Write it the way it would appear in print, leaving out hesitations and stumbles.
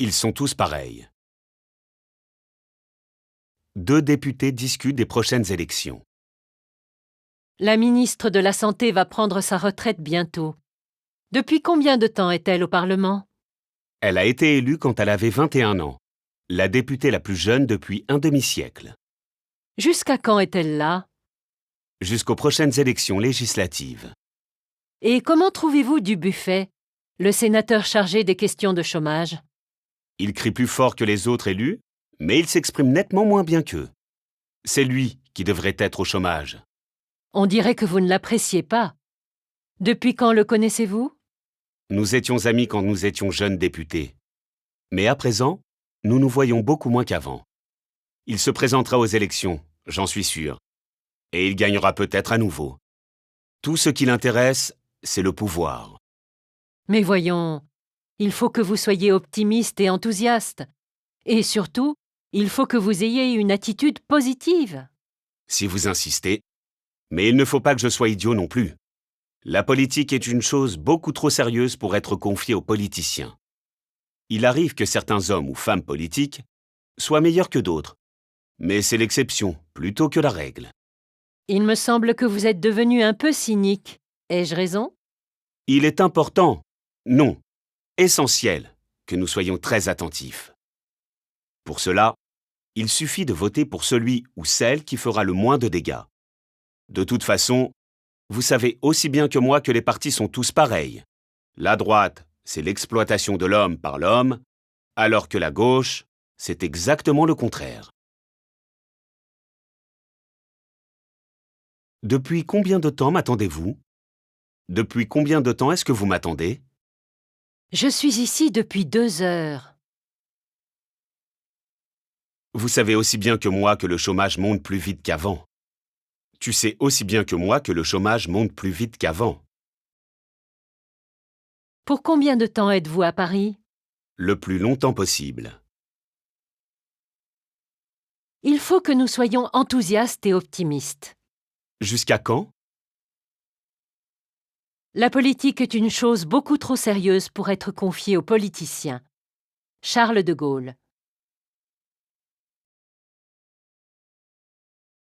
Ils sont tous pareils. Deux députés discutent des prochaines élections. La ministre de la Santé va prendre sa retraite bientôt. Depuis combien de temps est-elle au Parlement? Elle a été élue quand elle avait 21 ans, la députée la plus jeune depuis un demi-siècle, Jusqu'à quand est-elle là? jusqu'aux prochaines élections législatives. Et comment trouvez-vous Dubuffet, le sénateur chargé des questions de chômage? Il crie plus fort que les autres élus, mais il s'exprime nettement moins bien qu'eux. C'est lui qui devrait être au chômage. On dirait que vous ne l'appréciez pas. Depuis quand le connaissez-vous? Nous étions amis quand nous étions jeunes députés. Mais à présent, nous nous voyons beaucoup moins qu'avant. Il se présentera aux élections, j'en suis sûr. Et il gagnera peut-être à nouveau. Tout ce qui l'intéresse, c'est le pouvoir. Mais voyons, il faut que vous soyez optimiste et enthousiaste. Et surtout, il faut que vous ayez une attitude positive. Si vous insistez. Mais il ne faut pas que je sois idiot non plus. La politique est une chose beaucoup trop sérieuse pour être confiée aux politiciens. Il arrive que certains hommes ou femmes politiques soient meilleurs que d'autres, mais c'est l'exception plutôt que la règle. Il me semble que vous êtes devenu un peu cynique. Ai-je raison? Il est important, non, essentiel, que nous soyons très attentifs. Pour cela, il suffit de voter pour celui ou celle qui fera le moins de dégâts. De toute façon, vous savez aussi bien que moi que les partis sont tous pareils. La droite, c'est l'exploitation de l'homme par l'homme, alors que la gauche, c'est exactement le contraire. Depuis combien de temps m'attendez-vous? Depuis combien de temps est-ce que vous m'attendez? Je suis ici depuis 2 heures. Vous savez aussi bien que moi que le chômage monte plus vite qu'avant. Tu sais aussi bien que moi que le chômage monte plus vite qu'avant. Pour combien de temps êtes-vous à Paris? Le plus longtemps possible. Il faut que nous soyons enthousiastes et optimistes. Jusqu'à quand? La politique est une chose beaucoup trop sérieuse pour être confiée aux politiciens. Charles de Gaulle.